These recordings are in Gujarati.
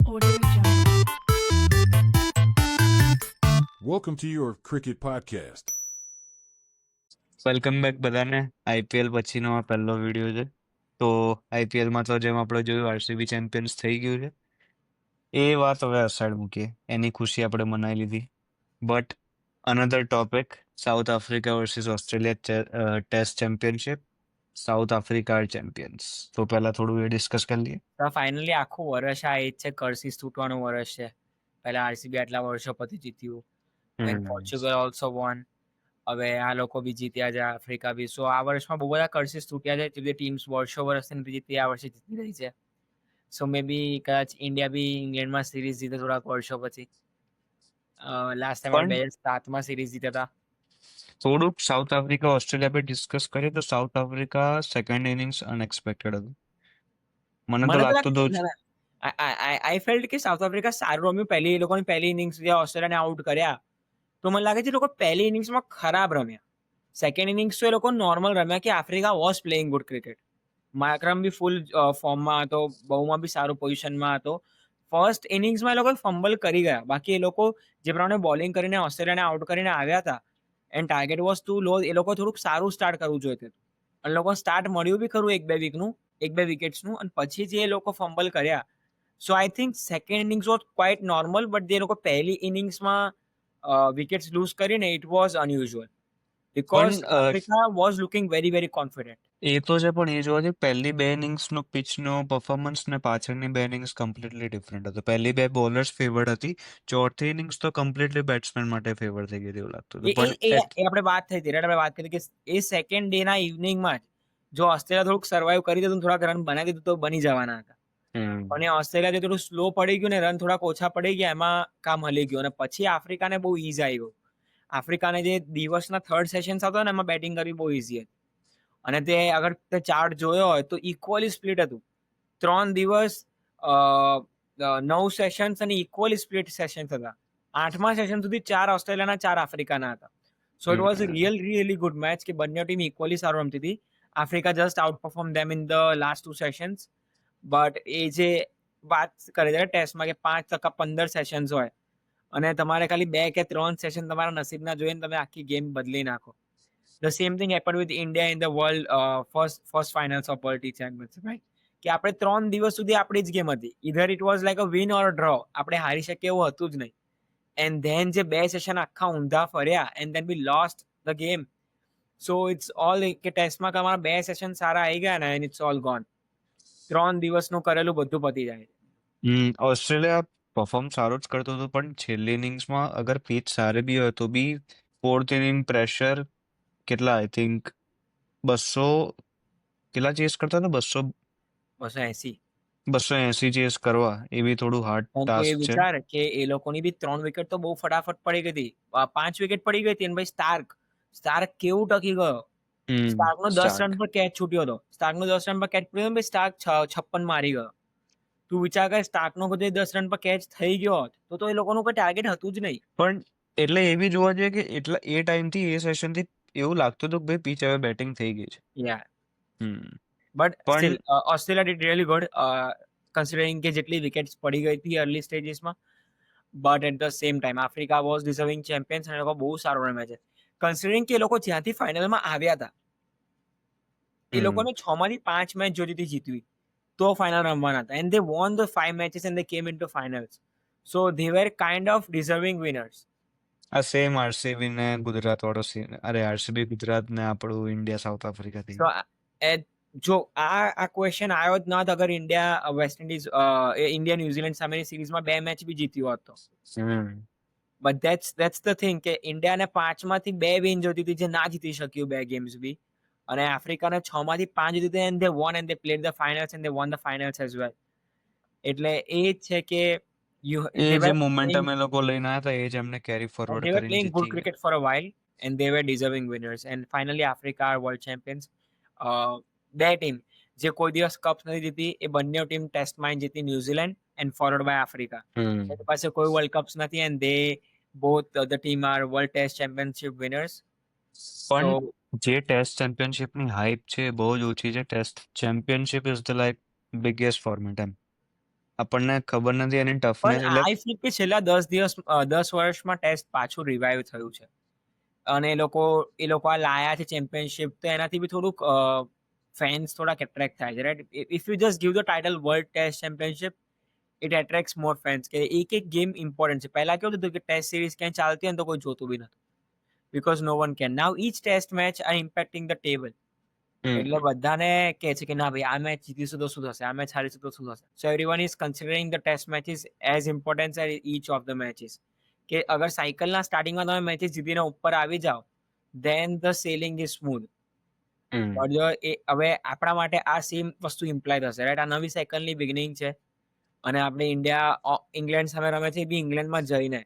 Audio Jungle. Welcome to your cricket podcast. Welcome back બધાને. આઈપીએલ પછીનો આ પહેલો વિડીયો છે. તો આઈપીએલમાં તો જેમ આપણે જોયું આરસીબી ચેમ્પિયન્સ થઈ ગયું છે. એ વાત હવે અસાઇડ મૂકીએ, એની ખુશી આપણે મનાવી લીધી. But another topic, South Africa versus Australia test championship. South Africa are champions. તો પહેલા થોડું એ ડિસ્કસ કરી લઈએ. તો ફાઇનલી આખું વર્ષ આ એ જ છે, કર્સિસ તૂટવાનું વર્ષ છે. પહેલા આરસીબી આટલા વર્ષો પછી જીત્યું, એન્ડ પોર્ચુગલ ઓલ્સો વન. હવે આ લોકો બી જીત્યા છે, આફ્રિકા બી. સો આ વર્ષમાં બહુ બધા કર્સિસ તૂટ્યા છે. જે ટીમ્સ વર્ષો વર્ષથી નથી જીતી, આ વર્ષે જીતી રહી છે. સો મે બી કદાચ ઇન્ડિયા બી ઇંગ્લેન્ડમાં સિરીઝ જીતે થોડાક વર્ષો પછી. લાસ્ટ ટાઈમ પણ 2007માં સિરીઝ જીત્યા હતા. થોડુંક સાઉથ આફ્રિકા ઓસ્ટ્રેલિયા પર ડિસ્કસ કરીએ તો south Africa second innings unexpected હતું. મને તો મને તો લાગતું હતું આઈ ફેલ્ટ કે સાઉથ આફ્રિકા સારું રમ્યું. એ લોકોની પહેલી ઇનિંગ્સ ઓસ્ટ્રેલિયાને આઉટ કર્યા, તો મને લાગે છે એ લોકો પહેલી ઇનિંગ્સમાં ખરાબ રમ્યા. સેકન્ડ ઇનિંગ્સ તો એ લોકો નોર્મલ રમ્યા, કે Africa was playing good cricket. Markram બી ફૂલ ફોર્મમાં હતો, બહુમાં બી સારું પોઝિશનમાં હતો. ફર્સ્ટ ઇનિંગ્સમાં એ લોકો ફંબલ કરી ગયા. બાકી એ લોકો જે પ્રમાણે બોલિંગ કરીને ઓસ્ટ્રેલિયાને આઉટ કરીને આવ્યા હતા, and target was too low. એ લોકો થોડુંક સારું સ્ટાર્ટ કરવું જોઈએ હતું, અને લોકો સ્ટાર્ટ મળ્યું બી ખરું એક બે વિકેટ્સનું, અને પછી જે એ લોકો ફંબલ કર્યા. So I think second innings was quite normal, but જે લોકો પહેલી ઇનિંગ્સમાં વિકેટ્સ લૂઝ કરીને it was unusual, because Africa was looking very very confident. એ તો છે, પણ એ જોવા જઈએ પહેલી બે ઇનિંગ્સનો પિચનો પરફોર્મન્સ ને પાછળની બે ઇનિંગ્સ કમ્પ્લીટલી ડિફરન્ટ હતો. પહેલી બે બોલર્સ ફેવર્ડ હતી, ચોથી ઇનિંગ્સ તો કમ્પ્લીટલી બેટ્સમેન માટે ફેવર થઈ ગઈ હતી એવું લાગતું હતું. પણ આપણે વાત થઈ હતી, આપણે વાત કરી કે એ સેકન્ડ ડે ના ઇવનિંગમાં જ જો ઓસ્ટ્રેલિયા થોડુંક સર્વાઈવ કરી દીધું, થોડાક રન બનાવી દીધું, તો બની જવાના હતા. અને ઓસ્ટ્રેલિયા થોડું સ્લો પડી ગયું ને રન થોડાક ઓછા પડી ગયા, એમાં કામ હલી ગયું. અને પછી આફ્રિકાને બહુ ઈઝ આવી ગયું. આફ્રિકાને જે દિવસના થર્ડ સેશન્સ હતો ને, એમાં બેટિંગ કરવી બહુ ઈઝી હતી. અને તે અગર તે ચાર્ટ જોયો હોય તો ઇક્વલી સ્પ્લિટ હતું. 3 દિવસ 9 સેશન્સ અને ઇક્વલી સ્પ્લિટ સેશન્સ હતા. 8મા સેશન સુધી 4 ઓસ્ટ્રેલિયાના 4 આફ્રિકાના હતા. So it was really good match, કે બંને ટીમ ઇક્વલી સારું રમતી હતી. Africa just outperform them in the last 2 sessions. But એ જે વાત કરે છે ટેસ્ટમાં કે 5% 15 સેશન્સ હોય, અને તમારે ખાલી 2 કે 3 સેશન તમારા નસીબના જોઈને તમે આખી ગેમ બદલી નાખો. The same thing happened with India in the world first finals of World T Champions, right? કે આપણે 3 દિવસ સુધી આપણી જ ગેમ હતી. Either it was like a win or draw. આપણે હારી શકીએ એવું હતું જ નહીં. એન્ડ ધેન જે 2 સેશન આખા ઊંધા ફર્યા, and then we lost the game. So it's all કે ટેસ્ટમાં તમારા 2 સેશન સારા આવી ગયા ને, એન્ડ ઇટ્સ ઓલ ગોન. 3 દિવસનું કરેલું બધું પતી જાય. ઓસ્ટ્રેલિયા પરફોર્મ સારું જ કરતું હતું, પણ છેલ્લી ઇનિંગ્સમાં અગર પીચ સારી બી હોય તો બી ફોર્થ ઇનિંગ પ્રેશર કેટલા આઈ થિંક 200 કેટલા ચેસ કરતા હતા, 280. 280 ચેસ કરવા એ બી થોડું હાર્ડ પણ તો એ ટાસ્ક છે. વિચાર કે એ લોકોની બી 3 વિકેટ તો બહુ ફટાફટ પડી ગઈ હતી. 5 વિકેટ પડી ગઈ હતી, અને ભાઈ સ્ટાર્ક કેવું ટકી ગયો. સ્ટાર્કનો 10 રન પર કેચ છૂટ્યો હતો. સ્ટાર્કનો 10 રન પર કેચ છૂટ્યો, ભાઈ સ્ટાર્ક 56 મારી ગયો. તું વિચાર કર, સ્ટાર્કનો બધે 10 રન પર કેચ થઈ ગયો હોત તો એ લોકોનું કોઈ ટાર્ગેટ હતું જ નહીં. પણ એટલે એ બી જોવા જોઈએ કે એટલા એ ટાઈમથી એ સેશનથી એવું લાગતું હતું કે ભાઈ પીચ હવે બેટિંગ થઈ ગઈ છે. યાર but still Australia did really good, considering કે જેટલી વિકેટ્સ પડી ગઈ હતી અર્લી સ્ટેજીસમાં. But at the same time Africa was deserving champions, અને એ લોકો બહુ સારું રમ્યા છે. કન્સિડરિંગ કે એ લોકો જ્યાંથી ફાઇનલમાં આવ્યા હતા, એ લોકોને 6 માંથી 5 મેચ જોઈતી જીતવી તો ફાઇનલ રમવાના હતા. And they won the 5 matches and they came into finals. So they were kind of deserving winners. આ સેમ આરસીબી ને ગુજરાત વાળો સીન. અરે આરસીબી ગુજરાત ને આપણું ઇન્ડિયા સાઉથ આફ્રિકા થઈ. So જો આ ક્વેશ્ચન આવ્યો જ ના અગર ઇન્ડિયા વેસ્ટ ઇન્ડિઝ ઇન્ડિયા ન્યુઝીલેન્ડ સામેની સિરીઝમાં 2 મેચ બી જીત્યો હોત તો. બટ ધેટ્સ ધ થિંગ કે ઇન્ડિયાને 5 માંથી 2 વિન જોતી હતી, જે ના જીતી શક્યું 2 ગેમ્સ બી. અને આફ્રિકાને 6 માંથી 5 જીતી હતી, and they won and they played the finals and they won the finals as well. એટલે એ જ છે કે એ જે મોમેન્ટમ એ લોકો લઈને આવ્યા હતા, એ જ એમને કેરી ફોરવર્ડ they were કરીને playing good જીતી cricket for a while, and they were deserving winners. And finally Africa are world champions. બે ટીમ જે કોઈ દિવસ કપ નથી જીતી, એ બંને ટીમ ટેસ્ટમાં જીતી, New Zealand and followed by Africa. એની પાસે કોઈ વર્લ્ડ કપ્સ નથી, and they both the team are world test championship winners. પણ જે ટેસ્ટ ચેમ્પિયનશિપની હાઇપ છે બહુ જ ઓછી છે. Test championship is the like biggest format એમ. આપણને ખબર નથી એની ટફનેસ. પણ એટલે આઈ ફીલ કે છેલ્લા 10 વર્ષમાં ટેસ્ટ પાછું રિવાઇવ થયું છે અને એ લોકો આ લાયા છે ચેમ્પિયનશિપ, તો એનાથી બી થોડુંક ફેન્સ થોડાક એટ્રેક્ટ થાય છે, right? If you just give the title world test championship, it attracts more fans, કે એક ગેમ ઇમ્પોર્ટન્ટ છે. પહેલા કેવું હતું કે ટેસ્ટ સિરીઝ ક્યાંય ચાલતી હોય ને તો કોઈ જોતું બી નતું, because no one can. Now each test match are impacting the table. એટલે બધાને કહે છે કે ના ભાઈ આ મેચ જીતીશું તો શું થશે, આ મેચ હારીશું તો શું થશે. So everyone is considering the test matches as important as each of the matches. કે અગર સાયકલના સ્ટાર્ટિંગમાં તમે મેચિસ જીતીને ઉપર આવી જાઓ, then the sailing is smooth. But જો હવે આપણા માટે આ સેમ વસ્તુ ઇમ્પ્લાય થશે, રાઈટ? આ નવી સાયકલની બિગિનિંગ છે અને આપણે ઇન્ડિયા ઇંગ્લેન્ડ સામે રમે છે, એ બી ઇંગ્લેન્ડમાં જઈને.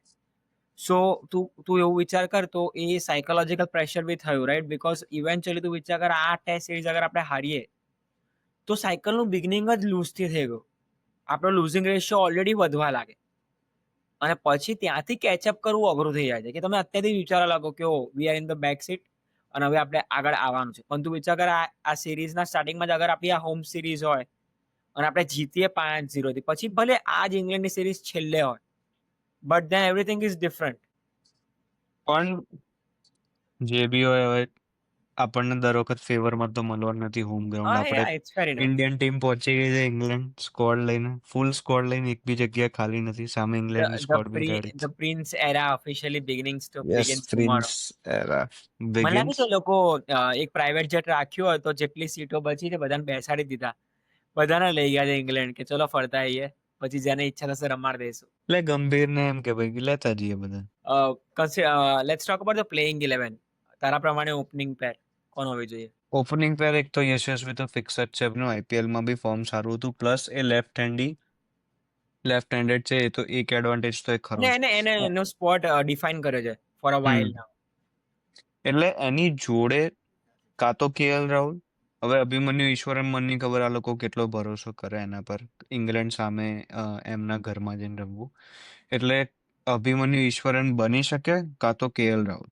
સો તું એવું વિચાર કર, તો એ સાયકોલોજીકલ પ્રેશર બી થયું, રાઈટ? બીકોઝ ઇવેન્ચ્યુઅલી તું વિચાર કર, આ ટેસ્ટ સિરીઝ અગર આપણે હારીએ તો સાયકલનું બિગિનિંગ જ લૂઝથી થઈ ગયું. આપણો લૂઝિંગ રેશિયો ઓલરેડી વધવા લાગે અને પછી ત્યાંથી કેચઅપ કરવું અઘરું થઈ જાય છે. કે તમે અત્યારથી વિચારવા લાગો કે oh we are in the back seat અને હવે આપણે આગળ આવવાનું છે. પણ તું વિચાર કર, આ સિરીઝના સ્ટાર્ટિંગમાં જ અગર આપણી આ હોમ સિરીઝ હોય અને આપણે જીતીએ 5-0 થી, પછી ભલે આ જ ઇંગ્લેન્ડની સિરીઝ છેલ્લે હોય, but than everything is different. પણ જે બી હોય, હવે આપણને દર વખત ફેવરમાં તો મળવાનું નથી હોમ ગ્રાઉન્ડ. આપણે it's fair enough. Indian team પહોંચી ગઈ છે ઇંગ્લેન્ડ સ્કોડ લઈને, ફૂલ સ્કોડ લઈને, એક બી જગ્યા ખાલી નથી. સામે ઇંગ્લેન્ડની સ્કોડ બી ready The Prince era officially begins to yes begins prince tomorrow. Era મને લાગે બિગિન્સ. છે લોકો એક પ્રાઇવેટ જેટ રાખ્યું હોય તો જેટલી સીટો બચી છે બધાને બેસાડી દીધા, બધાને લઈ ગયા છે ઇંગ્લેન્ડ, કે ચલો ફરતા આવીએ, પછી જેને ઈચ્છા થશે રમાડ દઈશું. એટલે ગંભીરને એમ કે ભાઈ લેતા જઈએ બધા. Let's talk about the playing 11. તારા પ્રમાણે ઓપનિંગ પેર કોણ હોવી જોઈએ? ઓપનિંગ પેર એક તો યશસ્વી તો ફિક્સ જ છે એમનું. આઈપીએલમાં બી ફોર્મ સારું હતું, પ્લસ એ લેફ્ટ હેન્ડેડ છે, એ તો એક એડવાન્ટેજ તો એ ખરો અને જ. એને એનો સ્પોટ ડિફાઇન કર્યો છે ફોર અ વાઇલ નાઉ. એટલે એની જોડે કાં તો કેએલ રાહુલ, હવે અભિમન્યુ ઈશ્વરન, મનની ખબર આ લોકો કેટલો ભરોસો કરે એના પર, ઇંગ્લેન્ડ સામે એમના ઘરમાં જઈને રમવું. એટલે અભિમન્યુ ઈશ્વરન બની શકે, કાં તો કેએલ રાહુલ.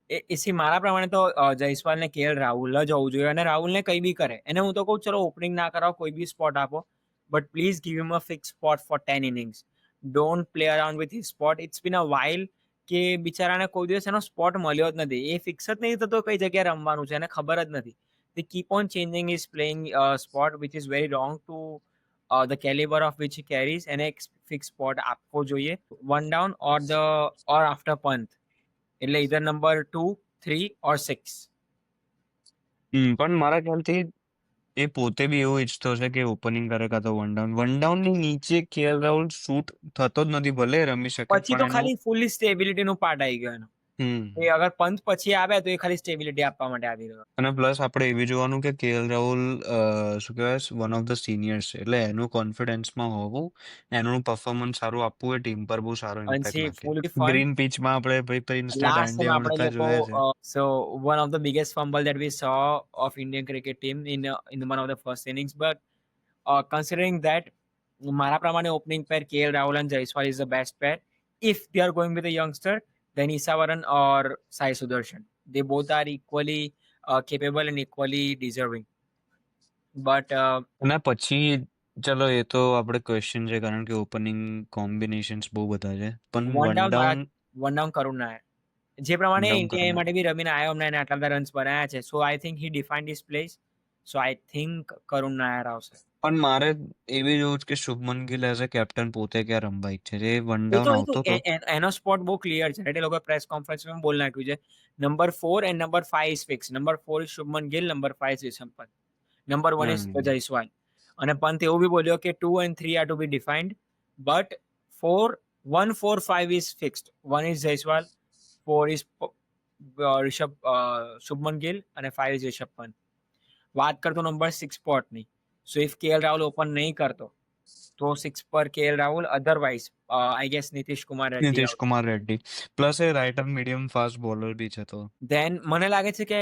મારા પ્રમાણે તો જયસ્વાલ ને કેએલ રાહુલ જ હોવું જોઈએ, અને રાહુલને કંઈ બી કરે એને હું તો કહું ચલો ઓપનિંગ ના કરાવો, કોઈ બી સ્પોટ આપો, but please give him a fix spot for 10 innings. Don't play around with his spot. It's been a while કે બિચારાને કોઈ દિવસ એનો સ્પોટ મળ્યો જ નથી. એ ફિક્સ જ નહીં થતો કઈ જગ્યાએ રમવાનું છે, એને ખબર જ નથી. They keep on changing his playing spot, which is very wrong to the caliber of which he carries. એને એક ફિક્સ સ્પોટ આપવો જોઈએ, વન ડાઉન ઓર આફ્ટર પંત, એટલે ઇધર નંબર 2, 3 or 6. પણ મારા ખ્યાલથી એ પોતે બી એવું ઈચ્છતો છે કે ઓપનિંગ કરે કાં તો વન ડાઉન ની નીચે કેએલ રાહુલ શૂટ થતો જ નથી, ભલે રમી શકે પછી તો પણ એનું ખાલી ફૂલી સ્ટેબિલિટી નું પાર્ટ આવી ગયો એનો. એ અગર પંત પછી આવે તો એ ખાલી સ્ટેબિલિટી આપવા માટે આવી રહ્યો. અને પ્લસ આપણે એવી જોવાનું કે કેએલ રાહુલ શું કહેવાય, વન ઓફ ધ સિનિયર્સ છે, એટલે એનું કોન્ફિડન્સમાં હોવું, એનું પરફોર્મન્સ સારું આપવું, એ ટીમ પર બહુ સારો ઇમ્પેક્ટ નાખે. ગ્રીન પિચમાં આપણે ભાઈ પ્રિન્સને Last time દાંડિયા આપણે ઉડતા જોયા છે. so one of the biggest fumble that we saw of Indian cricket team in one of the first innings, but considering that, મારા પ્રમાણે opening pair KL Rahul and Jaiswal is the best pair. If they are going with a youngster, then Isavaran or Sai Sudarshan. They both are equally capable and equally deserving. But અને પછી ચલો એ તો આપણે ક્વેશ્ચન છે, કારણ કે ઓપનિંગ કોમ્બિનેશન્સ બહુ બધા છે, પણ વન ડાઉન કરુણ નાયર જે પ્રમાણે ઇન્ડિયા માટે બી રમીને આવ્યો, અમને એને આટલા બધા રન્સ બનાવ્યા છે, so I think he defined his place. So I think Karun Nair આવશે. પણ મારે એવી જોવું છે કે Shubman Gill as a captain પોતે ક્યાં રમવા ઈચ્છે છે. વન ડાઉન આવતો તો એનો સ્પોટ બહુ ક્લિયર છે, એટલે લોકો પ્રેસ કોન્ફરન્સમાં બોલ નાખ્યું છે, number 4 and number 5 is fixed. Number 4 is Shubman Gill, number 5 is Rishabh Pant, number 1 is Jaiswal. અને પંત એવું બી બોલ્યો કે 2 and 3 are to be defined, but 1, 4, 5 is fixed. 1 is Jaiswal, 4 is Shubman Gill અને 5 is રિષભ પંત. વાત કરતો નંબર 6 સ્પોટની. So if KL Rahul open નહીં કરતો તો 6 પર KL Rahul, otherwise I guess Nitish Kumar Reddy, plus a right arm medium fast bowler બી છે, તો ધેન મને લાગે છે કે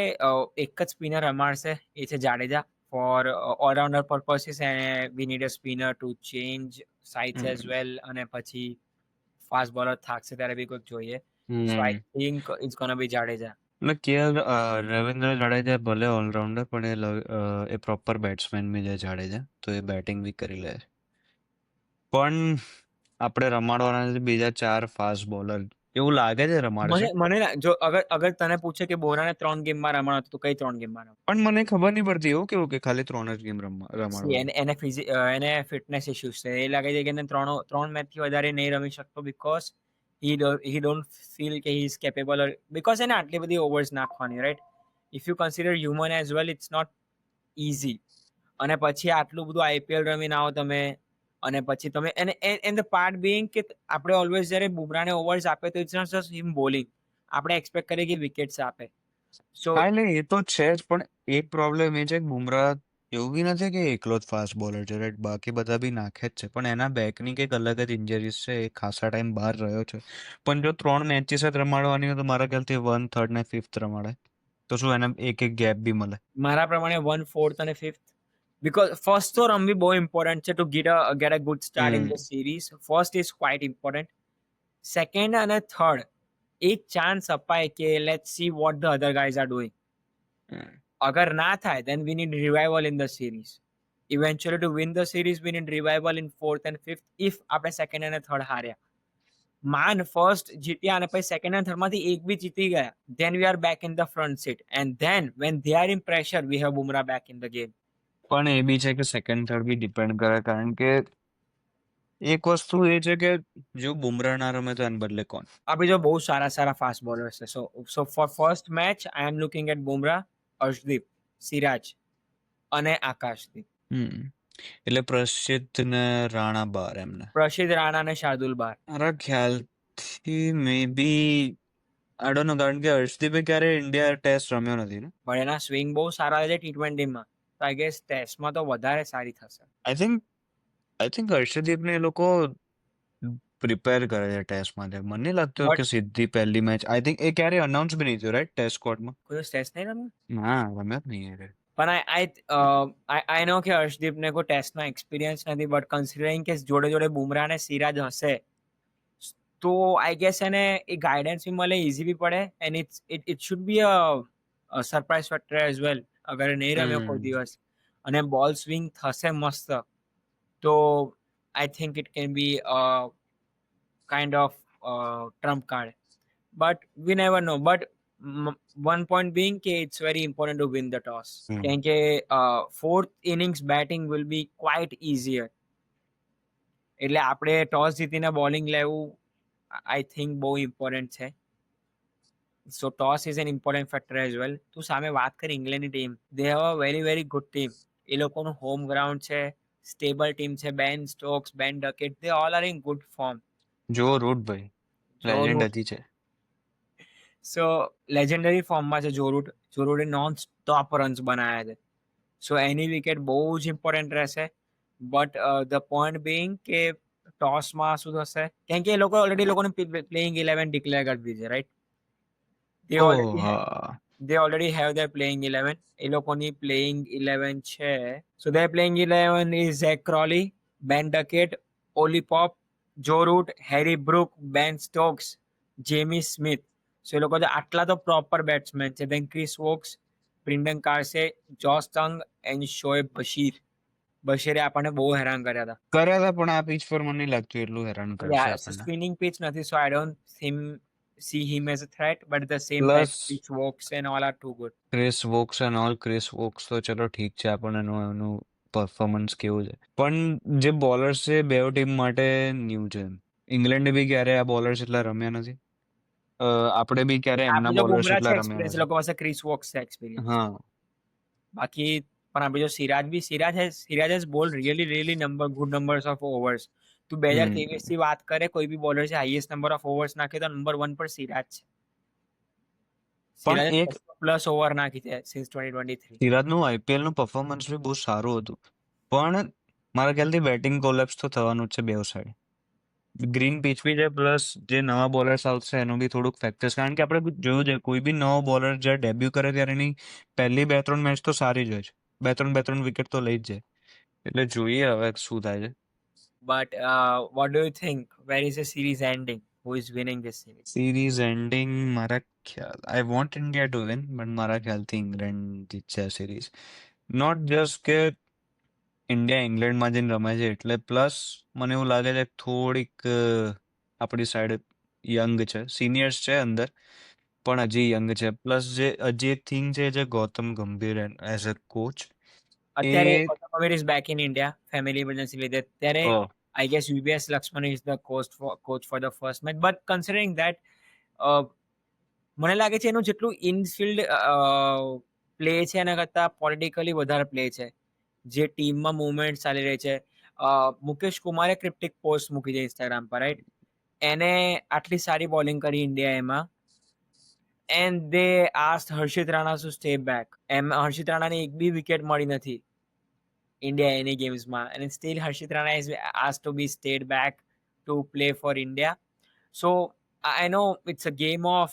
એક જ સ્પિનર રમાડશે, એ છે Jadeja. For all rounder purposes we need a spinner to change sides as well, અને પછી ફાસ્ટ બોલર થાકશે ત્યારે બી કોઈક જોઈએ. So I think it's gonna be Jadeja. એટલે કેએલ રવિન્દ્ર જાડેજા ભલે ઓલરાઉન્ડર, પણ એ પ્રોપર બેટ્સમેન બી છે જાડેજા, તો એ બેટિંગ બી કરી લે. પણ આપણે રમાડવાના છે બીજા 4 ફાસ્ટ બોલર. એવું લાગે છે રમાડશે. જો અગર તને પૂછે કે બોરાને 3 ગેમમાં રમાડો તો કઈ 3 ગેમમાં રમાડો? પણ મને ખબર નહીં પડતી એવું કેવું કે ખાલી 3 જ ગેમ See, રમાડવાના. એને ફિટનેસ ઇશ્યુઝ છે. એ લાગે છે કે એને 3 મેચથી વધારે નહીં રમી શકતો બીકોઝ he don't feel કે he is capable or because એને આટલી બધી ઓવર્સ નાખવાની, right? If you consider human as well, it's not easy. અને પછી આટલું બધું આઈપીએલ રમીને આવો તમે, અને પછી તમે એન્ડ ધ પાર્ટ બીઇંગ કે આપણે ઓલવેઝ જ્યારે બુમરાને ઓવર્સ આપે તો it's not just him bowling. આપણે એક્સપેક્ટ કરીએ કે વિકેટ્સ આપે. સો હા એટલે એ તો છે જ, પણ એક પ્રોબ્લેમ એ છે કે બુમરાહ એવું બી નથી કે એકલો જ ફાસ્ટ બોલર છે, રાઈટ? બાકી બધા બી નાખે જ છે, પણ એના બેકની કંઈક અલગ જ ઇન્જરીઝ છે. એ ખાસા ટાઈમ બહાર રહ્યો છે. પણ જો 3 મેચીસ જ રમાડવાની હોય તો મારા ખ્યાલથી 1, 3 ને 5th રમાડે, તો શું એને એક ગેપ બી મળે. મારા પ્રમાણે 1, 4th અને 5th, because first તો રમવી બહુ ઇમ્પોર્ટન્ટ છે to get a good start in the series. First is quite important. Second અને third એક ચાન્સ અપાય કે let's see what the other guys are doing. અગર ના થાય then we need revival in the series. Eventually to win the series we need revival in 4th and 5th if આપણે second અને third હાર્યા. માન ફર્સ્ટ જીત્યા અને પછી સેકન્ડ અને થર્ડ માંથી એક બી જીતી ગયા, then we are back in the front seat and then when they are in pressure we have Bumrah back in the game. પણ એ બી છે કે સેકન્ડ થર્ડ બી ડિપેન્ડ કરે, કારણ કે એક વસ્તુ એ છે કે જો બુમરાહ ના રમે તો એને બદલે કોણ? આપણી જો બહુ સારા ફાસ્ટ બોલર્સ છે. So for first match I am looking at Bumrah, Arshdeep, Siraj અને આકાશદીપ. એટલે પ્રસિદ્ધ ને રાણા બાર એમને. પ્રસિદ્ધ, રાણા અને શાર્દુલ બાર. મારા ખ્યાલથી મે બી આઈ ડોન્ટ નો, કારણ કે હર્ષદીપે ક્યારે ઇન્ડિયા ટેસ્ટ રમ્યો નથી ને. પણ એના સ્વિંગ બહુ સારા છે T20માં, તો આઈ ગેસ ટેસ્ટમાં તો વધારે સારી થશે. આઈ થિંક હર્ષદીપને એ લોકો પ્રિપેર કરે છે ટેસ્ટ માટે. મને નહીં લાગતું કે સીધી પહેલી મેચ. આઈ થિંક એ ક્યારે અનાઉન્સ બી નહીં થયું, રાઈટ? ટેસ્ટ સ્કોડમાં કોઈ ટેસ્ટ નહીં રમ્યો? ના, રમ્યો જ નહીં યાર. પણ આઈ નો કે હર્ષદીપને કોઈ ટેસ્ટમાં એક્સપિરિયન્સ નથી, બટ કન્સિડરિંગ કે જોડે બુમરાહ અને સિરાજ હશે તો આઈ ગેસ એને એ ગાઈડન્સ બી મળે, ઇઝી બી પડે, and it should be a surprise factor as વેલ. અગર નહીં રમ્યો કોઈ દિવસ અને બોલ સ્વિંગ થશે મસ્ત, તો I think it can be kind of Trump card, but we never no. But one point being કે it's very important to win the toss. કેમ કે fourth innings batting will be quite easier. એટલે આપણે ટોસ જીતીને બોલિંગ લેવું આઈ થિંક બહુ ઇમ્પોર્ટન્ટ છે. So toss is an important factor as well. તું સામે વાત કરી ઇંગ્લેન્ડની team, they have a very good team. એ લોકોનું હોમ ગ્રાઉન્ડ છે, સ્ટેબલ ટીમ છે. Ben Stokes, Ben Duckett, they all are in good form. Joe Root ભાઈ લેજેન્ડ હતી છે. સો લેજેન્ડરી ફોર્મમાં છે જો રૂટે નોન સ્ટોપ રન્સ બનાવ્યા છે. સો એની વિકેટ બહુ જ ઇમ્પોર્ટન્ટ રહેશે. બટ ધ પોઈન્ટ બિંગ કે ટોસમાં શું થશે, કેમ કે એ લોકો ઓલરેડી લોકોને પ્લેઇંગ 11 ડિક્લેર કરી દીધી છે, right? They already have their playing 11. એ લોકોની playing 11 છે. So their playing 11 is Zach Crawley, Ben Duckett, Oli Pop, Joe Root, Harry Brook, Ben Stokes, Jamie Smith. So એ લોકો આટલા તો પ્રોપર બેટ્સમેન છે. Then Chris Woakes, Brendan Carse, Josh Tongue and Shoaib Bashir. બશીરે આપણને બહુ હેરાન કર્યા હતા, પણ આ પીચ પર મને નહીં લાગતું એટલું હેરાન કરશે આપણને. સ્પિનિંગ પિચ નથી, so I don't see him as a threat, but at the same time Chris Woakes and all are too good. Chris Woakes તો ચલો ઠીક છે, આપણને એનું પરફોર્મન્સ કેવું છે. પણ જે બોલર્સ છે બેવ ટીમ માટે ન્યૂ છે. ઇંગ્લેન્ડે બી ક્યારે આ બોલર્સ એટલા રમ્યા નથી. આપણે બી ક્યારે એમના બોલર્સ એટલા રમ્યા નથી. લોકો પાસે ક્રિસ વોક્સ છે એક્સપિરિયન્સ. હા, બાકી પણ આપણે જો Siraj has bold really good numbers of overs. તું 2023 થી વાત કરે, કોઈ બી બોલર છે હાઈએસ્ટ નંબર ઓફ ઓવર્સ નાખે તો નંબર 1 પર સિરાજ છે. પણ એક પ્લસ ઓવર નાખી છે સિન્સ 2023. સિરાજનું આઈપીએલ નું પરફોર્મન્સ બી બહુ સારું હતું, પણ મારા ખ્યાલથી બેટિંગ કોલેપ્સ તો થવાનું જ છે બેવ સાઈડ. ગ્રીન પીચ બી છે, પ્લસ જે નવા બોલર્સ આવશે એનું બી થોડુંક ફેક્ટર્સ, કારણ કે આપણે જોયું છે કોઈ બી નવો બોલર જ્યારે ડેબ્યુ કરે ત્યારે એની પહેલી 2-3 મેચ તો સારી જ હોય છે. 2-3 વિકેટ તો લઈ જ જાય. એટલે જોઈએ હવે શું થાય છે. But what do you think? Where is the series ending? Who is winning this series? Series ending મારા ખ્યાલ, I want India to win, but મારા ખ્યાલથી ઇંગ્લેન્ડ જીતશે આ સિરીઝ. નોટ જસ્ટ કે ઇન્ડિયા ઇંગ્લેન્ડમાં જઈને રમે છે એટલે પ્લસ મને એવું લાગે છે કે થોડીક આપણી સાઈડ યંગ છે, સિનિયર્સ છે અંદર પણ હજી યંગ છે. પ્લસ હજી એક થિંગ છે જે ગૌતમ ગંભીર એઝ અ કોચ અત્યારે એ ગૌતમ ગંભીર is back in India family emergency લીધે. ત્યારે I guess UBS Lakshman is the coach for the first match. But considering that, મને લાગે છે એનું જેટલું ઇનફિલ્ડ પ્લે છે એના કરતાં પોલિટિકલી વધારે પ્લે છે. જે ટીમમાં મુવમેન્ટ ચાલી રહી છે. મુકેશ કુમારે ક્રિપ્ટિક પોસ્ટ મૂકી છે ઇન્સ્ટાગ્રામ પર, રાઈટ? એને આટલી સારી બોલિંગ કરી ઇન્ડિયા એમાં, and they asked Harshit Rana to stay back. એમ હર્ષિત રાણાને એક બી વિકેટ મળી નથી ઇન્ડિયા એની ગેમ્સમાં, and still Harshit Rana is asked to be stayed back to play for India. So I know it's a game of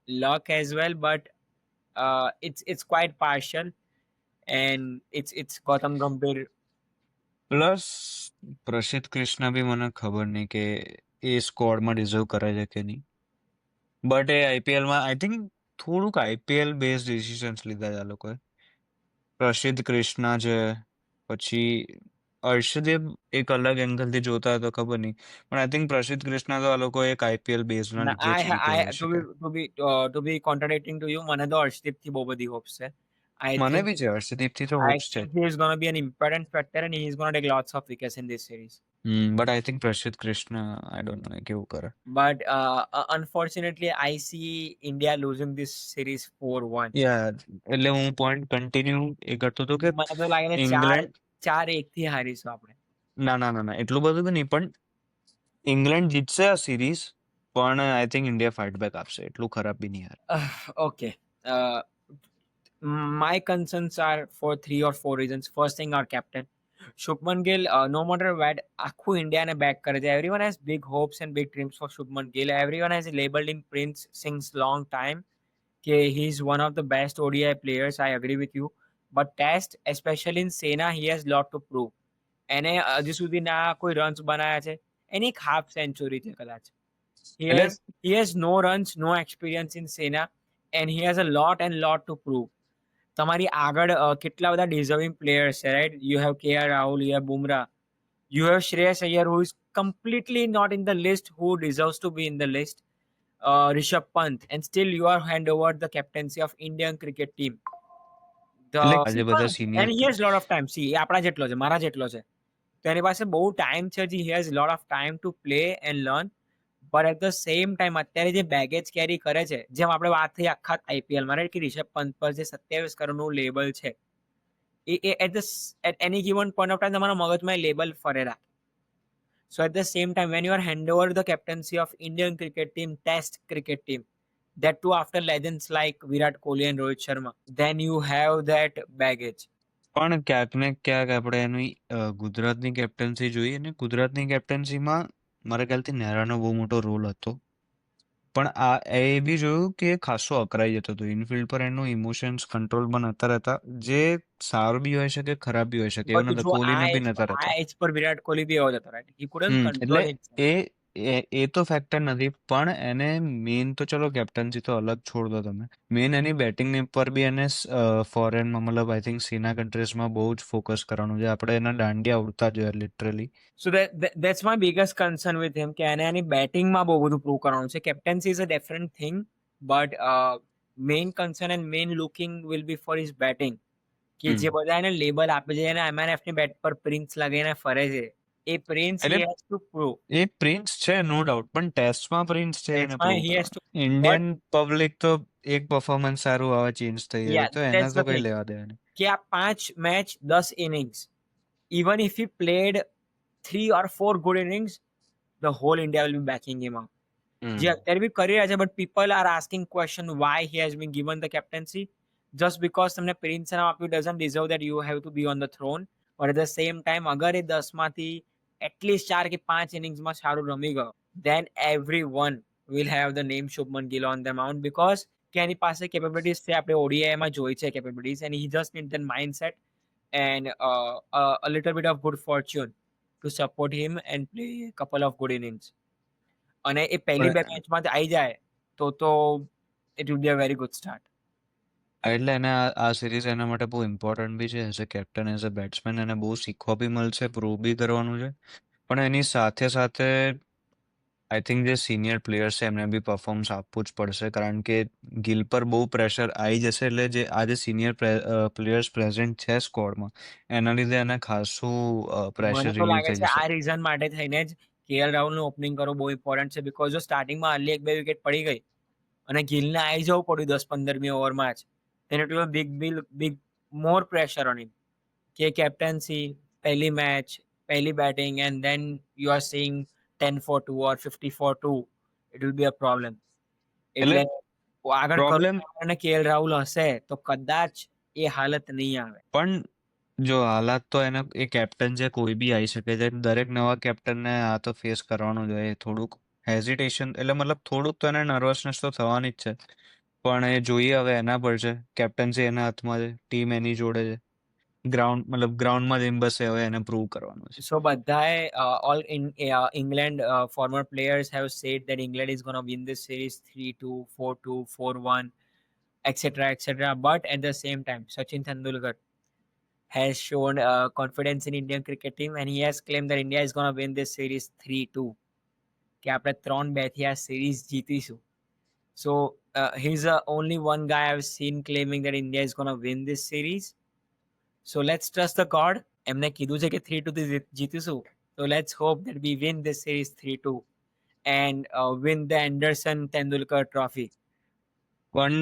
luck as well, but it's quite partial, and it's Gautam Gambhir. Plus પ્રસિદ્ધ કૃષ્ણ બી મને ખબર નહીં કે એ સ્કોડમાં ડિઝર્વ કરે છે કે નહીં, બટ એ આઈપીએલમાં આઈ થિંક થોડુંક આઈપીએલ બેઝ ડિસિઝન્સ લીધા છે આ લોકોએ. પ્રસિદ્ધ કૃષ્ણા છે, પછી હર્ષદીપ એક અલગ એંગલથી જોતા હોય તો ખબર નહીં, પણ આઈ થિંક પ્રસિદ્ધ કૃષ્ણા તો આ લોકો એક આઈપીએલ બેઝના લીધે જ જીત્યા હશે કે. To be contradicting to you, મને તો હર્ષદીપ થી બહુ બધી હોપ્સ છે. મને બી છે હર્ષદીપથી તો I હોપ્સ છે, think he is going to be an important factor, and he is going to take lots of wickets in this series. But I think પ્રસિદ્ધ કૃષ્ણ આઈ ડોન્ટ નો કેવું કરે. But unfortunately, I see India losing this series 4-1. યાર એટલે હું પોઈન્ટ કન્ટિન્યુ એ કરતો હતો કે મને તો લાગે છે ઇંગ્લેન્ડ 4-1 થી હારીશું આપણે. ના એટલું બધું બી નહીં, પણ ઇંગ્લેન્ડ જીતશે આ સિરીઝ, પણ I think India fight back આપશે, એટલું ખરાબ બી નહીં યાર. Okay. My concerns are for 3 or 4 reasons. First thing, our captain Shubman Gill, no matter what, આખું ઇન્ડિયાને બેક કરે છે. Everyone has big hopes and big dreams for Shubman Gill. Everyone has labeled him Prince since long time. He's one of the best ODI players. I agree with you. But Test, especially in Sena, he has lot to prove. એને હજુ સુધી ના કોઈ રન્સ બનાવ્યા છે. એની એક હાફ સેન્ચુરી છે કદાચ. He has no runs, no experience in Sena, and he has a lot to prove. તમારી આગળ કેટલા બધા ડિઝર્વિંગ પ્લેયર્સ છે, right? You have KR Rahul, you have Bumrah, you have Shreyas Iyer, who is completely not in the list, who deserves to be in the list. Rishabh Pant, and still you are hand over the captaincy of Indian cricket team. And he has lot of time. See, એ આપણા જેટલો છે, મારા જેટલો છે, તો એની પાસે બહુ ટાઈમ છે. he has lot of time to play and learn, but at the same time અત્યારે જે બેગેજ કેરી કરે છે, જેમ આપણે વાત થઈ આખા આઈપીએલમાં, રાઈટ, કે રિષભ પંત પર જે 27 કરોડનું લેબલ છે, એ at any given point of time તમારા મગજમાં એ લેબલ ફરે રાખે. So at the same time, when you are hand over the captaincy of Indian cricket team, Test cricket team, that too after legends like Virat Kohli and Rohit Sharma, then you have that baggage. પણ ક્યાંક ને ક્યાંક આપણે એની ગુજરાતની કેપ્ટન્સી જોઈએ ને, ગુજરાતની કેપ્ટન્સીમાં મારા ખ્યાલથી નેહરાનો બહુ મોટો રોલ હતો, પણ આ એ બી જોયું કે ખાસો અકરાઈ જતો હતો ઇનફિલ્ડ પર. એનું ઇમોશન્સ કંટ્રોલમાં નતા રહેતા, જે સારું બી હોઈ શકે ખરાબ બી હોઈ શકે. એવું નતું, કોહલીને બી નતા રહેતા. આ એજ પર વિરાટ કોહલી બી એવો જ હતો, right? He couldn't control it. એ તો ફેક્ટર નથી, પણ એને મેઇન તો ચલો કેપ્ટન્સી તો અલગ છોડ દો તમે, મેઇન એની બેટિંગ પર બી એને ફોરેનમાં, મતલબ આઈ થિંક સીના કન્ટ્રીઝમાં બહુ જ ફોકસ કરવાનું છે. આપણે એના દાંડિયા ઉડતા જોઈએ literally. So that's my biggest concern with him, કે એને એની બેટિંગમાં બહુ બધું પ્રૂવ કરવાનું છે. Captaincy is a different thing, but main concern and main looking will be for his batting. કે જે બધા એને લેબલ આપે છે, એને MNF ની બેટ પર પ્રિન્સ લગાવીને ફરે છે, એ prince he has to prove. એ પ્રિન્સ છે નો ડાઉટ, પણ ટેસ્ટમાં પ્રિન્સ છે એને prove he has to. Indian public તો એક પરફોર્મન્સ સારું આવે ચેન્જ થઈ જાય તો એને તો કઈ લેવા દે. કે આ 5 match 10 innings, even if he played 3 or 4 good innings, the whole India will be backing him up. જે અત્યારે બી કરી રહ્યા છે, but people are asking question why he has been given the captaincy. Just because તમને પ્રિન્સ નામ આપ્યું doesn't deserve that you have to be on the throne. But at the same time, અગર એ 10 માંથી એટલીસ્ટ 4 કે 5 ઇનિંગ્સમાં સારું રમી ગયો, then everyone will have the name Shubman Gill on the mound, because કે એની પાસે કેપેબિલિટીઝ છે, આપણે ODI માં જોઈ છે capabilities, and he just needs that mindset and a little bit of good fortune to support him and play a couple of good innings. અને એ પહેલી બે મેચમાં આવી જાય તો it will be a very good start. એટલે એને આ સિરીઝ એના માટે બહુ ઇમ્પોર્ટન્ટ બી છે as a captain, as a batsman. એને બહુ શીખવા બી મળશે, પ્રૂવ બી કરવાનું છે. પણ એની સાથે સાથે આઈ થિંક જે સિનિયર પ્લેયર્સ છે એમને બી પરફોર્મન્સ આપવું જ પડશે, કારણ કે ગિલ પર બહુ પ્રેશર આવી જશે. એટલે જે આજે સિનિયર પ્લેયર્સ પ્રેઝન્ટ છે સ્કોડમાં, એના લીધે એને ખાસું પ્રેશર મને તો રિલીઝ લાગે થઈ છે જશે. આ રીઝન માટે થઈને જ કેએલ રાહુલનું ઓપનિંગ કરવું બહુ ઇમ્પોર્ટન્ટ છે. બીકોઝ જો સ્ટાર્ટિંગમાં અર્લી 1-2 વિકેટ પડી ગઈ અને ગિલને આવી જવું પડ્યું 10-15મી ઓવરમાં જ, then it will big more pressure on him. કે કેપ્ટન્સી, પહેલી મેચ, પહેલી batting, and then you are seeing 10 for 2 or 50 for 2, it will be a problem. એટલે એટલે આગળ પ્રોબ્લેમ કરુણ અને કેએલ રાહુલ હશે તો કદાચ એ હાલત નહીં આવે. પણ જો હાલાત તો એને, એ કેપ્ટન છે, કોઈ બી આવી શકે છે. દરેક નવા કેપ્ટનને આ તો ફેસ કરવાનું જ હોય. થોડુંક હેઝિટેશન, એટલે મતલબ થોડુંક તો એને નર્વસનેસ તો થવાની જ છે. પણ એ જોઈએ હવે એના પર છે. કેપ્ટન્સી એના હાથમાં છે, ટીમ એની જોડે છે. મતલબ ગ્રાઉન્ડમાં જઈને બસ હવે એને પ્રૂવ કરવાનું છે. So બધાએ all in England former players have said that England is going to win this series 3-2, 4-2, 4-1, etc., etc. But at the same time, Sachin Tendulkar has shown confidence in Indian cricket team, and he has claimed that India is going to win this series 3-2. કે આપણે 3-2 થી આ series જીતીશું. So he's the only one guy I've seen claiming that India is going to win this series. So let's trust the God. એમને કીધું છે કે 3-2 થી જીતીશું. So let's hope that we win this series 3-2 and win the Anderson Tendulkar trophy. પણ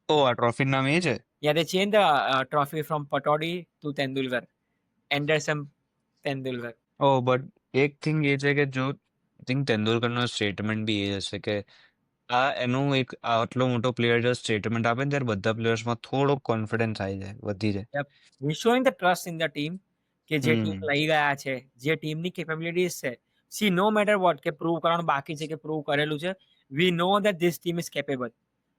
આ ટ્રોફી નામ એ છે? Yeah, they changed the trophy from Patodi to Tendulkar. Anderson Tendulkar. But એક થિંગ એ છે કે જો થિંક તેંડુલકરનો સ્ટેટમેન્ટ બી એ હશે કે એનું એક આટલો મોટો પ્લેયર જો સ્ટેટમેન્ટ આપે ને ત્યારે બધા પ્લેયર્સમાં થોડો કોન્ફિડન્સ આવી જાય, વધી જાય. Yep. He's showing the trust in the team કે જે ટીમ લઈ ગયા છે, જે ટીમની કેપેબિલિટીઝ છે. સી નો મેટર વોટ કે પ્રૂવ કરવાનું બાકી છે કે પ્રૂવ કરેલું છે, we know that this team is capable.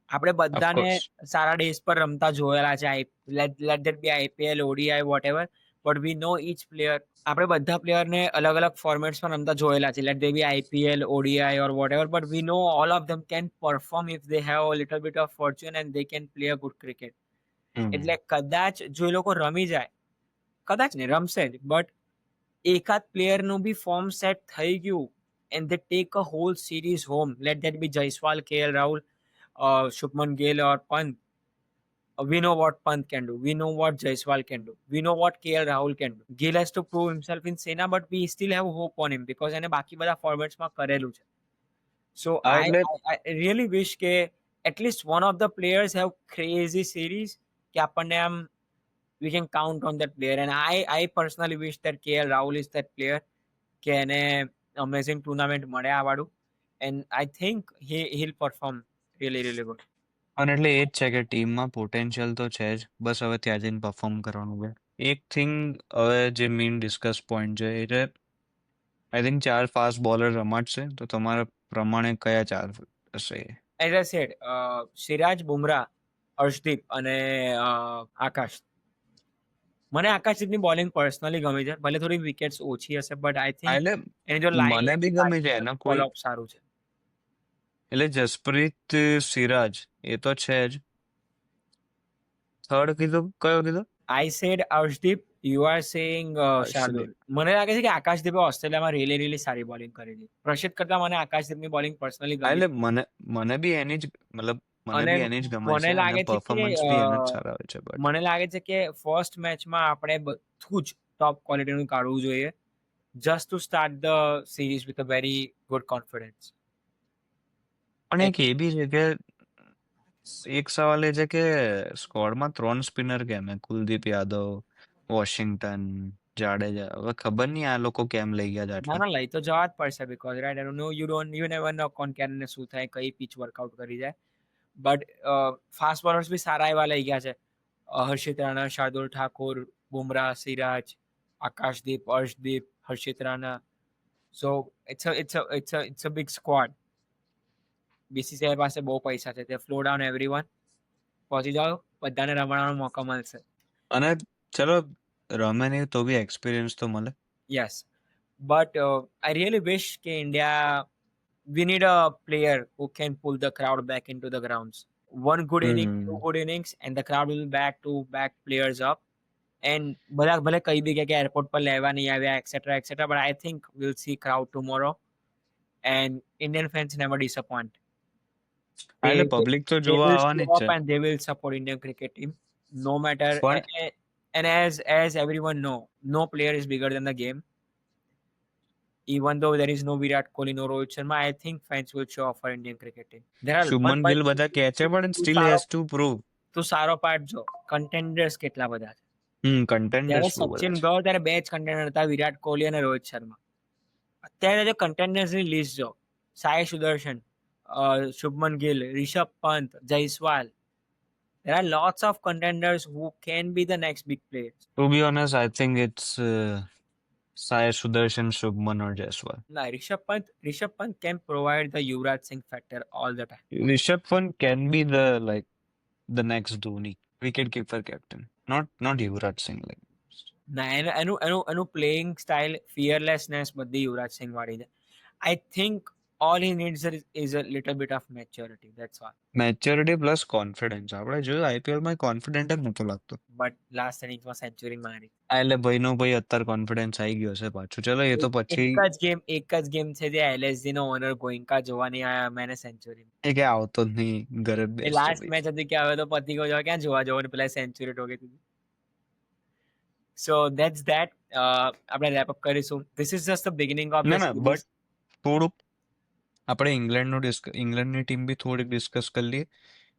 આપણે બધાને ઓફકોર્સ. સારા ડેઝ પર રમતા જોયેલા છે. Let that be IPL, ODI, whatever. But we know each player. આપણે બધા પ્લેયરને અલગ અલગ ફોર્મેટ્સમાં રમતા જોયેલા છે. Let they be IPL, ODI or whatever. But we know all of them can perform if they have a little bit of Fortune and they can play a good cricket. એટલે કદાચ જો એ લોકો રમી જાય, કદાચ ને રમશે જ, બટ એકાદ પ્લેયરનું બી ફોર્મ સેટ થઈ ગયું and they take a whole series home, let that be Jaiswal, KL Rahul, Shubman Gill or Pant. We know what Pant can do, we know what Jaiswal can do, we know what KL Rahul can do. Gill has to prove himself in Sena, but we still have hope on him because એને બાકી બધા ફોર્મેટ્સમાં કરેલું છે. So I really wish કે at least one of the players have crazy series કે આપણને આમ we can count on that player, and I personally wish that KL Rahul is that player કે એને amazing tournament મળે આ વાળું, and I think he'll perform really really good. અને એટલે એ જ છે કે ટીમમાં પોટેન્શિયલ તો છે જ, બસ હવે ત્યાં જઈને પરફોર્મ કરવાનું છે. એક થિંગ હવે જે મેઇન ડિસ્કસ પોઈન્ટ છે એ છે, આઈ થિંક 4 ફાસ્ટ બોલર રમાડશે, તો તમારા પ્રમાણે કયા 4 હશે? As I said, Siraj, Bumrah, Harshdeep અને આકાશ. મને આકાશદીપની બોલિંગ પર્સનલી ગમે છે, ભલે થોડી વિકેટ્સ ઓછી હશે, બટ આઈ થિંક એટલે એની જો લાઈન મને બી ગમે છે એનો કોઈ, ફોલો અપ સારું છે. એટલે જસપ્રીત, સિરાજ એ તો છે જ. થર્ડ કીધું, કયો કીધું? I said Arshdeep, you are saying Shardul. મને લાગે છે કે આકાશદીપે ઓસ્ટ્રેલિયામાં really really સારી બોલિંગ કરેલી. પ્રસિદ્ધ કરતા મને આકાશદીપની બોલિંગ પર્સનલી ગમી. એટલે મને બી એની જ, મતલબ મને અને બી એની જ ગમે મને છે, લાગે અને છે કે પરફોર્મન્સ બી એના જ સારા હોય છે. બટ મને લાગે છે કે ફર્સ્ટ મેચમાં આપણે બધું જ ટોપ ક્વોલિટીનું કાઢવું જોઈએ, just to start the series with a very good confidence. પણ એક એ બી છે કે એક સવાલ એ છે કે સ્કોડમાં 3 સ્પિનર કેમ હે? કુલદીપ યાદવ, વોશિંગ્ટન, જાડેજા. હવે ખબર નહીં આ લોકો કેમ લઈ ગયા છે ના આટલા. ના, લઈ તો જવા જ પડશે because right, I don't know, you never know કોણ ક્યારે શું થાય, કઈ પિચ વર્કઆઉટ કરી જાય. બટ ફાસ્ટ બોલર્સ બી સારા એવા લઈ ગયા છે. હર્ષિત રાણા, શાર્દુલ ઠાકુર, બુમરાહ, સિરાજ, આકાશદીપ, અર્શદીપ, હર્ષિત રાણા. સો it's a big squad. BCCI પાસે બહુ પૈસા છે, તે ફ્લો ડાઉન એવરીવન, પહોંચી જાઓ, બધાને રમવાનો મોકો મળશે. અને ચલો રમે નહીં તો બી એક્સપિરિયન્સ તો મળે. Yes, but I really wish કે India, we need a player who can pull the crowd back into the grounds. one good inning, two hmm good innings, and the crowd will back players up. And બધા ભલે કહી દે કે એરપોર્ટ પર લેવા નહીં આવ્યા etc, but I think we'll see crowd tomorrow, and Indian fans never disappoint. હા એટલે They પબ્લિક તો they જોવા will આવવાની show જ up છે and they will support Indian cricket team no matter. પણ And as everyone know, no player is bigger than the game. Even though there is no Virat Kohli, no Rohit Sharma, I think fans will show up for Indian cricket team. There are Shubman Gill બધા કહે છે પણ સ્ટીલ હેઝ ટુ પ્રૂવ. તું સારો પાર્ટ જો કન્ટેન્ડર્સ કેટલા બધા છે. જ્યારે કન્ટેન્ડર્સ બહુ બધા સચિન છે. ગયો ત્યારે બે જ કન્ટેન્ડર હતા, વિરાટ કોહલી અને રોહિત શર્મા. અત્યારે જો કન્ટેન્ડર્સની લિસ્ટ જો, Sai Sudarshan, Shubman Gill, Rishabh Pant, Jaiswal. There are lots of contenders who can be the next big players. To be honest, I think it's Sai Sudarshan, Shubman or Jaiswal. Nah, Rishabh Pant can provide the Yuvraj Singh factor all the time. Rishabh Pant can be the next Dhoni, wicket keeper captain. Not Yuvraj Singh like. ના એનું પ્લેઇંગ સ્ટાઇલ ફિયરલેસનેસ બધી યુવરાજ સિંહ વાળી છે. I think all he needs is a little bit of maturity, that's all. Maturity plus confidence. આપણે જોયું IPL માં કોન્ફિડન્ટ જ નતો લાગતો. But last innings સેન્ચુરી મારી. આ એટલે ભાઈનો ભાઈ અત્યારે કોન્ફિડન્સ આવી ગયો છે પાછું. ચલો એ તો પછી એક જ ગેમ છે જે LSG નો ઓનર ગોયંકા જોવા નહીં આયા, મેને સેન્ચુરી. એ કે આવતો જ નહીં, ઘરે જ એ બેસતો લાસ્ટ ભાઈ. મેચ હતી કે હવે તો પતિ ગયો જવા ક્યાં જોવા જવાનું, પેલા સેન્ચુરી ઠોકી દીધી. So that's that. આપણે રેપ અપ કરીશું. This is just the beginning of ના the ના series. બટ થોડુંક આપણે ઇંગ્લેન્ડની ટીમ બી થોડીક ડિસ્કસ કરી લઈએ.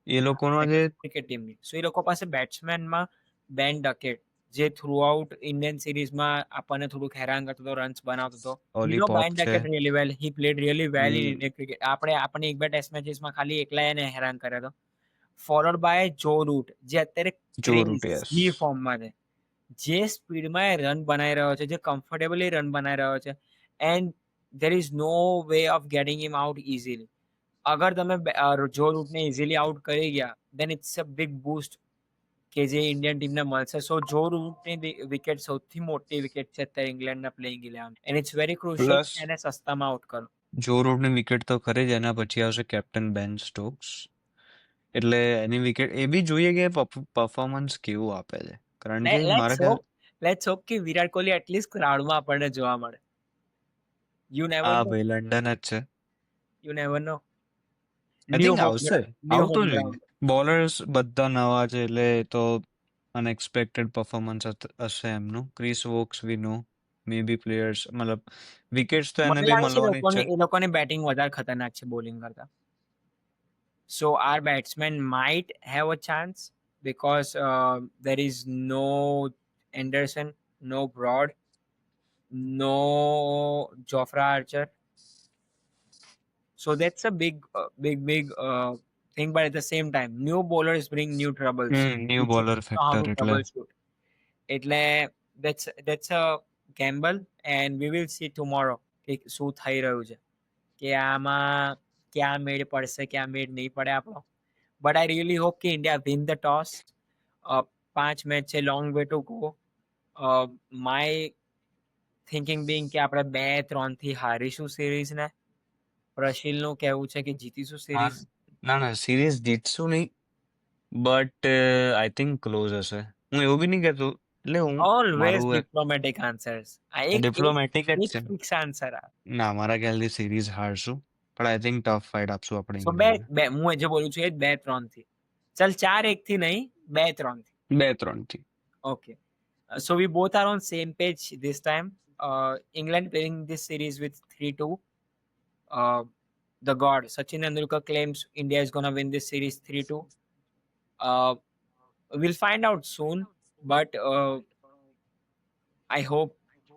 એ લોકોનો જે ક્રિકેટ ટીમની. સો એ લોકો પાસે બેટ્સમેનમાં બેન ડકેટ, જે થ્રુ આઉટ ઇન્ડિયન સિરીઝમાં આપણને થોડુંક હેરાન કરતો હતો, રન્સ બનાવતો હતો. ઓલી You know પોપ Ben છે. Duckett really well. He played really well in hmm. Indian cricket. આપણને એક બે ટેસ્ટ મેચીસમાં ખાલી એકલા એને હેરાન કર્યો હતો. ફોલોડ બાય જો રૂટ, જે અત્યારે જો રૂટ, yes. ક્રેઝી ફોર્મમાં છે, જે સ્પીડમાં એ રન બનાવી રહ્યો છે, જે કમ્ફર્ટેબલી રન બનાવી રહ્યો છે, and there is no way of getting him out easily. અગર તમે જો રૂટને ઇઝીલી આઉટ કરી ગયા, then it's a big boost કે જે ઇન્ડિયન ટીમને મળશે. સો જો રૂટની વિકેટ સૌથી મોટી વિકેટ છે અત્યારે ઇંગ્લેન્ડના playing 11, and it's very crucial Plus- એને સસ્તામાં આઉટ કરો. જો રૂટની વિકેટ તો ખરી જ, એના પછી આવશે કેપ્ટન બેન સ્ટોક્સ. એટલે એની વિકેટ એ બી જોઈએ કે પરફોર્મન્સ કેવું આપે છે. કારણ કે મારા ખ્યાલ લેટ્સ હોપ કે વિરાટ કોહલી એટલીસ્ટ ક્રાઉડમાં આપણને જોવા મળે. યુ નેવર આ નો, ભાઈ લંડન જ છે. You never no. I think આવશે, આવતો જોઈએ. બોલર્સ બધા નવા છે એટલે એ તો અનએક્સપેક્ટેડ પરફોર્મન્સ હશે એમનું. ક્રિસ વોક્સ વી નો, મે બી પ્લેયર્સ, મતલબ વિકેટ્સ તો એને બી મળવાની જ છે. એ લોકોની બેટિંગ વધારે ખતરનાક છે બોલિંગ કરતા. So our batsmen might have a chance because there is no Anderson, no Broad, no Jofra Archer. So that's a big thing. But at the same time, new bowlers bring new troubles. New bowler factor એટલે troubleshoot. એટલે that's a gamble, and we will see tomorrow કે શું થઈ રહ્યું છે, કે આમાં ક્યાં મેળ પડશે, ક્યાં મેળ નહીં પડે આપણો. બટ આઈ રિયલી હોપ કે India win the toss. 5 match છે, long way to go. My thinking being કે આપણે 2-3 થી હારીશું સિરીઝને. પ્રશીલનું કહેવું છે કે જીતીશું સિરીઝ. ના ના સિરીઝ જીતશું નહીં, બટ આઈ થિંક ક્લોઝ હશે. હું એવું બી નહીં કહેતો, એટલે હું ઓલવેઝ મારું ડિપ્લોમેટિક આન્સર્સ. આ એક ડિપ્લોમેટિક જ છે. ફિક્સ આન્સર આ. ના મારા ખ્યાલથી સિરીઝ હારશું, પણ આઈ થિંક ટફ ફાઇટ આપશું આપણે સો ઇંગ્લેન્ડને. હું જે બોલું છું એ 2-3 થી. ચાલ 4-1 થી નહીં, 2-3 થી. 2-3 થી. Okay. So we both are on same page this time. England playing this series with 3-2. The god Sachin Tendulkar claims India is gonna win this series 3-2. We'll find out soon, but I hope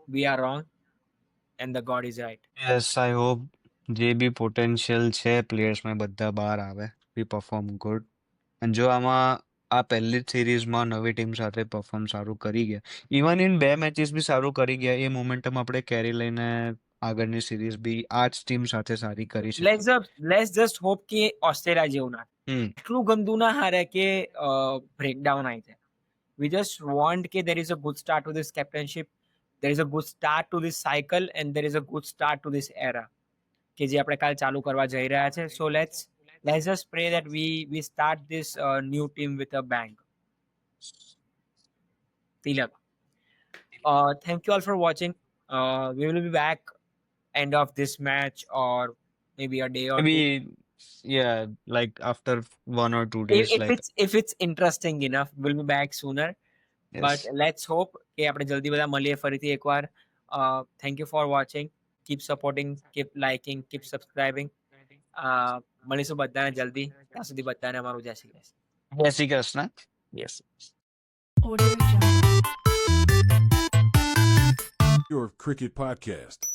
we are wrong and the god is right. Yes I hope જે બી પોટેન્શિયલ છે પ્લેયર્સમાં બધા બહાર આવે, વી પરફોર્મ ગુડ. અને જો આમાં આ પહેલી જ સિરીઝમાં નવી ટીમ સાથે પરફોર્મ સારું કરી ગયા, ઇવન ઇન 2 મેચીસ બી સારું કરી ગયા, એ મોમેન્ટમ આપણે કેરી લઈને આગળની સિરીઝ બી આ જ ટીમ સાથે સારી કરી શકીએ. Let's just hope કે ઓસ્ટ્રેલિયા જેવું ના એટલું ગંદુ ના હારે કે બ્રેકડાઉન આવી જાય. We just want કે there is a good start to this captainship, there is a good start to this cycle, and there is a good start to this era કે જે આપણે કાલ ચાલુ કરવા જઈ રહ્યા છે. So let's let's just pray that we start this new team with a bang. Tilak. Thank you all for watching. We will be back end of this match or maybe a day or two. Maybe yeah, like after 1 or 2 days, like If it's interesting enough, we'll be back sooner. But yes. let's hope કે આપણે જલ્દી બધા મળીએ ફરીથી એકવાર. Thank you for watching. Keep supporting, keep liking, keep subscribing. મળીશું બધાને જલ્દી. ત્યાં સુધી બધાને અમારું જય શ્રી કૃષ્ણ. જય Shri Krishna. Yes. Your Cricket Podcast.